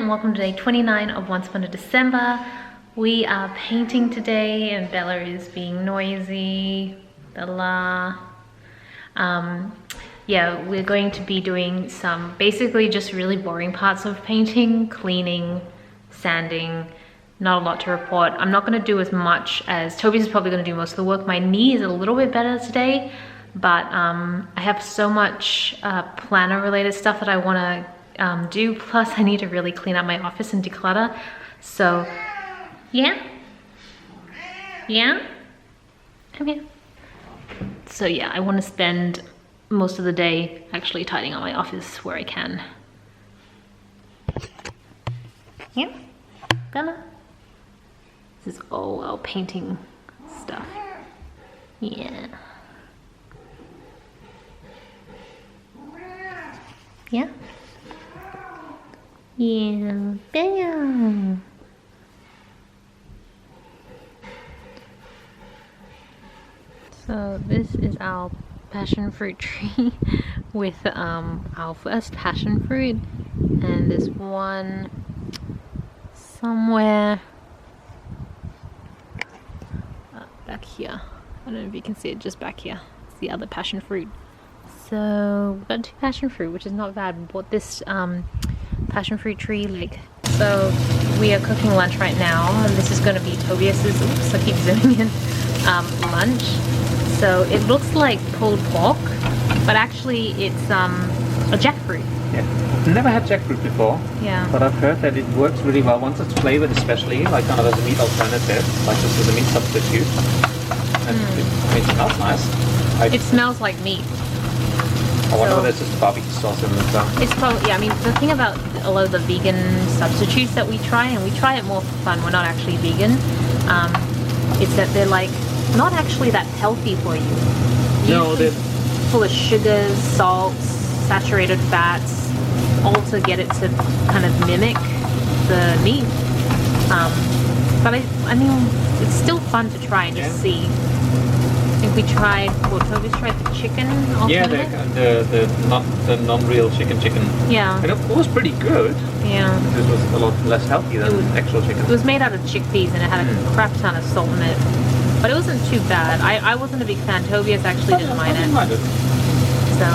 and welcome to day 29 of Once Upon a December. We are painting today and Bella is being noisy. Bella. Yeah, we're going to be doing some basically just really boring parts of painting, cleaning, sanding, not a lot to report. I'm not going to do as much as Toby's is probably going to do most of the work. My knee is a little bit better today, but I have so much planner related stuff that I want to do, plus I need to really clean up my office and declutter. So yeah, come here. So yeah, I want to spend most of the day actually tidying up my office where I can. Yeah, Bella, this is all our painting stuff. Yeah. Yeah. Yeah, Bella. So this is our passion fruit tree with our first passion fruit, and there's one somewhere back here. I don't know if you can see it, just back here. It's the other passion fruit. So we've got 2 passion fruit, which is not bad. We bought this passion fruit tree so we are cooking lunch right now, and this is going to be Tobias's, oops, I keep zooming in, lunch. So it looks like pulled pork, but actually it's a jackfruit. Yeah, I've never had jackfruit before. Yeah. But I've heard that it works really well once it's flavored, especially like kind of as a meat alternative, like just as a meat substitute. And it smells nice. It smells like meat. I wonder whether it's just barbecue sauce in it. It's probably, yeah, I mean, the thing about a lot of the vegan substitutes that we try, and we try it more for fun, we're not actually vegan, it's that they're like not actually that healthy for you. No, they're full of sugars, salts, saturated fats, all to get it to kind of mimic the meat. But I mean, it's still fun to try and just see. I think we tried, well, Toby's tried the chicken alternative. Yeah, the non-real chicken. Yeah. And it was pretty good. Yeah. This was a lot less healthy than actual chicken. It was made out of chickpeas and it had a crap ton of salt in it. But it wasn't too bad. I wasn't a big fan. Tobias actually didn't mind it. So,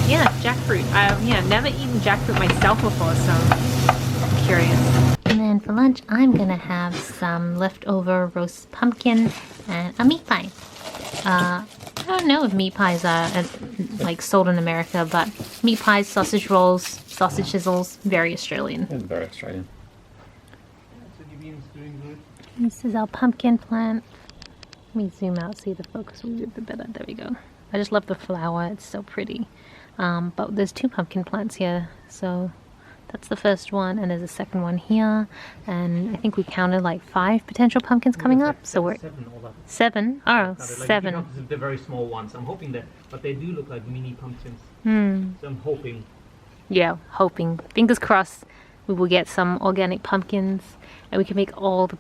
yeah, jackfruit. I've never eaten jackfruit myself before, so I'm curious. And then for lunch, I'm gonna have some leftover roast pumpkin and a meat pie. I don't know if meat pies are like sold in America, but meat pies, sausage rolls, sausage sizzles, very Australian. It's very Australian. This is our pumpkin plant. Let me zoom out, see the focus will be a bit better. There we go. I just love the flower, it's so pretty. But there's 2 pumpkin plants here, so that's the first one, and there's a second one here, and I think we counted like 5 potential pumpkins coming up. So we're 7. Oh, 7. They're very small ones. I'm hoping that, but they do look like mini pumpkins. So I'm hoping. Yeah, hoping. Fingers crossed. We will get some organic pumpkins, and we can make all the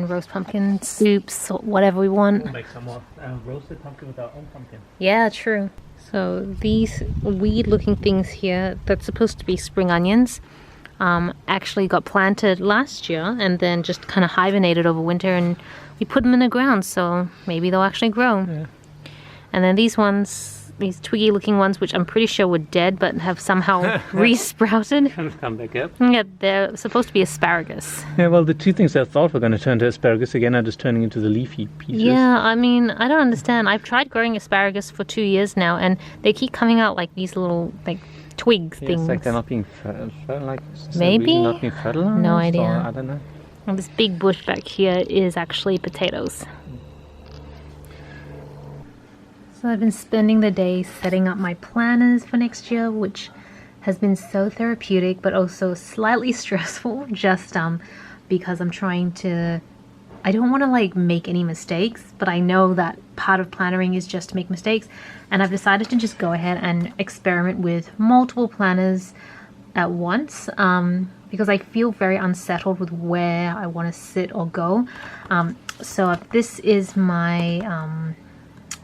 roast pumpkin soups, or whatever we want. We'll make some more roasted pumpkin with our own pumpkin. Yeah, true. So these weird-looking things here, that's supposed to be spring onions, actually got planted last year and then just kind of hibernated over winter, and we put them in the ground, so maybe they'll actually grow. Yeah. And then these ones, these twiggy looking ones, which I'm pretty sure were dead but have somehow re-sprouted. Kind of come back up. Yeah, they're supposed to be asparagus. Yeah, well, the 2 things I thought were going to turn to asparagus again are just turning into the leafy pieces. Yeah, I mean, I don't understand. I've tried growing asparagus for 2 years now, and they keep coming out like these little twig things. It's like they're not being maybe not being fertilized. No idea. I don't know. And this big bush back here is actually potatoes. So I've been spending the day setting up my planners for next year, which has been so therapeutic but also slightly stressful, just because I'm trying to, I don't want to make any mistakes, but I know that part of plannering is just to make mistakes, and I've decided to just go ahead and experiment with multiple planners at once, because I feel very unsettled with where I want to sit or go. So this is my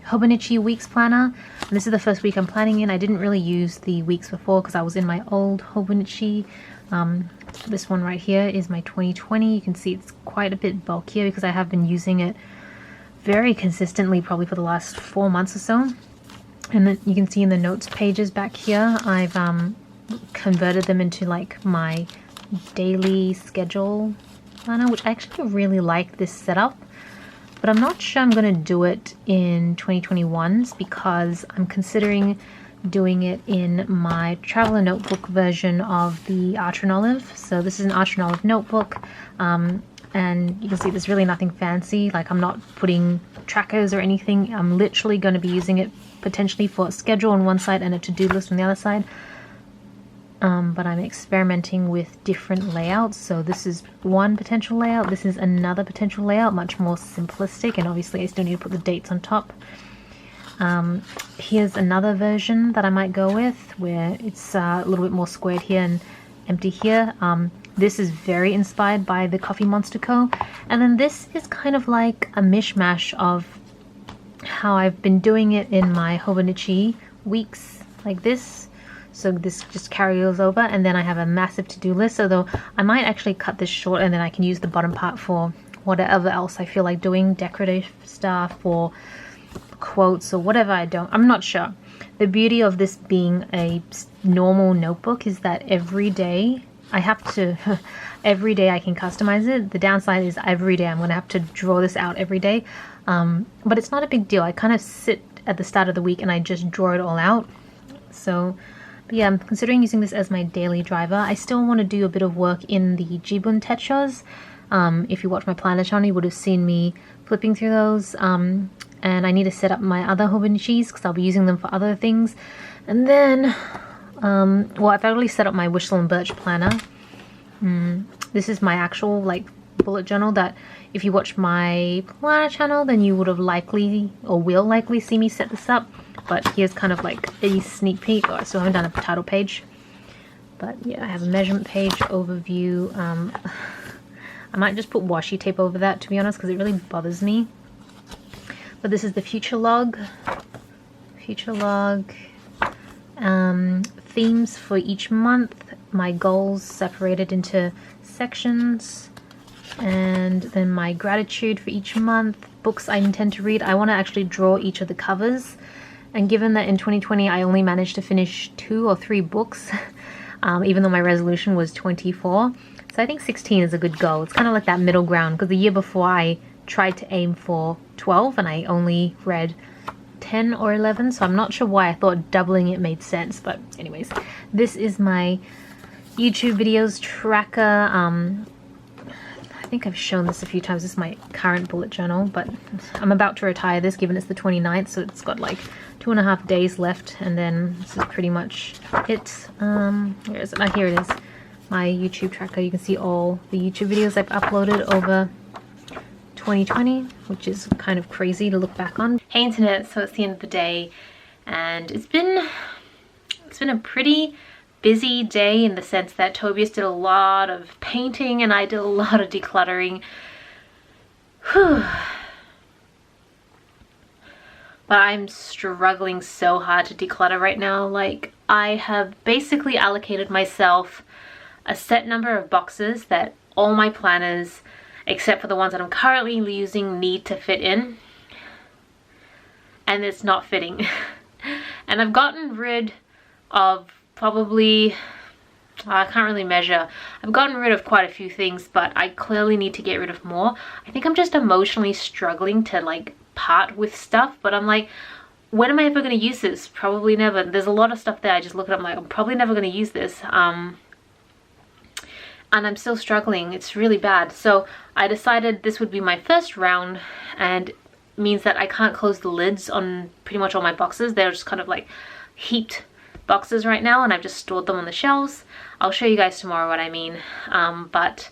Hobonichi weeks planner. And this is the first week I'm planning in. I didn't really use the weeks before because I was in my old Hobonichi This one right here is my 2020. You can see it's quite a bit bulkier because I have been using it very consistently, probably for the last 4 months or so. And then you can see in the notes pages back here, I've converted them into like my daily schedule planner, which I actually really like this setup. But I'm not sure I'm going to do it in 2021's because I'm considering doing it in my traveler notebook version of the Archer and Olive. So this is an Archer and Olive notebook, and you can see there's really nothing fancy. Like, I'm not putting trackers or anything. I'm literally going to be using it potentially for a schedule on one side and a to-do list on the other side. But I'm experimenting with different layouts. So this is one potential layout. This is another potential layout, much more simplistic, and obviously I still need to put the dates on top. Here's another version that I might go with, where it's a little bit more squared here and empty here. This is very inspired by the Coffee Monster Co. And then this is kind of like a mishmash of how I've been doing it in my Hobonichi weeks, like this. So this just carries over, and then I have a massive to-do list. So though I might actually cut this short, and then I can use the bottom part for whatever else I feel like doing, decorative stuff or quotes or whatever. I'm not sure. The beauty of this being a normal notebook is that every day I have to every day I can customize it. The downside is every day I'm going to have to draw this out every day, but it's not a big deal. I kind of sit at the start of the week and I just draw it all out. So but yeah, I'm considering using this as my daily driver. I still want to do a bit of work in the Jibun Tetshos. If you watch my planner channel, you would have seen me flipping through those. And I need to set up my other Hobonichis because I'll be using them for other things. And then, well, I've already set up my Wishel and Birch planner. This is my actual like bullet journal that if you watch my planner channel, then you would have likely or will likely see me set this up. But here's kind of like a sneak peek. Oh, I still haven't done a title page. But yeah, I have a measurement page, overview. I might just put washi tape over that, to be honest, because it really bothers me. But this is the future log. Themes for each month, my goals separated into sections, and then my gratitude for each month, books I intend to read. I want to actually draw each of the covers, and given that in 2020 I only managed to finish 2 or 3 books, even though my resolution was 24, so I think 16 is a good goal. It's kind of like that middle ground, because the year before I tried to aim for 12 and I only read 10 or 11, so I'm not sure why I thought doubling it made sense. But anyways, this is my YouTube videos tracker. I think I've shown this a few times. This is my current bullet journal, but I'm about to retire this given it's the 29th, so it's got like 2.5 days left, and then this is pretty much it. Where is it? Oh, here it is. My YouTube tracker. You can see all the YouTube videos I've uploaded over 2020, which is kind of crazy to look back on. Hey internet, so it's the end of the day, and it's been a pretty busy day in the sense that Tobias did a lot of painting and I did a lot of decluttering. Whew. But I'm struggling so hard to declutter right now. Like, I have basically allocated myself a set number of boxes that all my planners, except for the ones that I'm currently using, need to fit in, and it's not fitting. And I've gotten rid of probably, I can't really measure, I've gotten rid of quite a few things, but I clearly need to get rid of more. I think I'm just emotionally struggling to like part with stuff, but I'm like, when am I ever going to use this? Probably never. There's a lot of stuff there I just look at, I'm like, I'm probably never going to use this. And I'm still struggling. It's really bad. So I decided this would be my first round, and means that I can't close the lids on pretty much all my boxes. They're just kind of like heaped boxes right now, and I've just stored them on the shelves. I'll show you guys tomorrow what I mean. But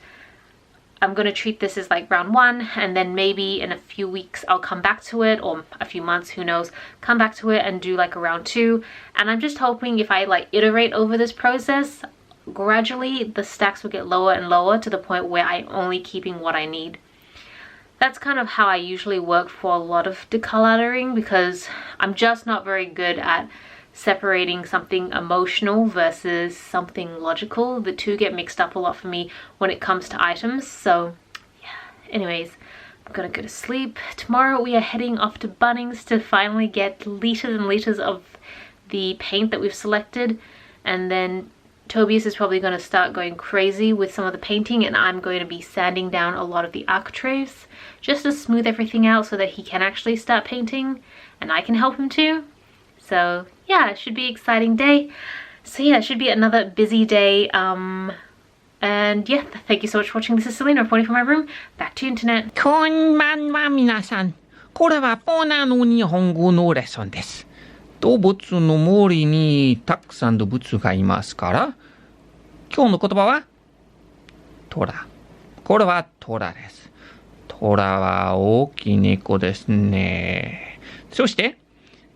I'm going to treat this as like round 1, and then maybe in a few weeks I'll come back to it, or a few months, who knows, come back to it and do like a round 2. And I'm just hoping if I like iterate over this process, gradually the stacks will get lower and lower to the point where I'm only keeping what I need. That's kind of how I usually work for a lot of decluttering, because I'm just not very good at separating something emotional versus something logical. The two get mixed up a lot for me when it comes to items. So yeah, anyways, I'm gonna go to sleep. Tomorrow we are heading off to Bunnings to finally get liters and liters of the paint that we've selected, and then Tobias is probably going to start going crazy with some of the painting, and I'm going to be sanding down a lot of the architraves just to smooth everything out so that he can actually start painting and I can help him too. So yeah, it should be an exciting day. So yeah, it should be another busy day. And yeah, thank you so much for watching. This is Celina reporting from my room. Back to you, internet. こんばんは皆さん。これはポーナの日本語のレッスンです。動物の森にたくさん動物がいますから、今日の言葉はトラ。これはトラです。トラは大きい猫ですね。そして、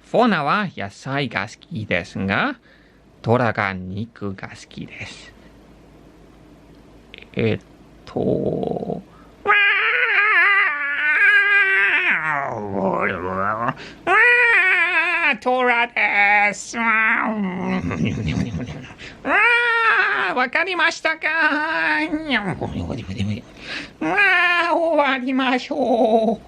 フォーナは野菜が好きですが、トラが肉が好きです。トラです。わかりましたか？終わりましょう。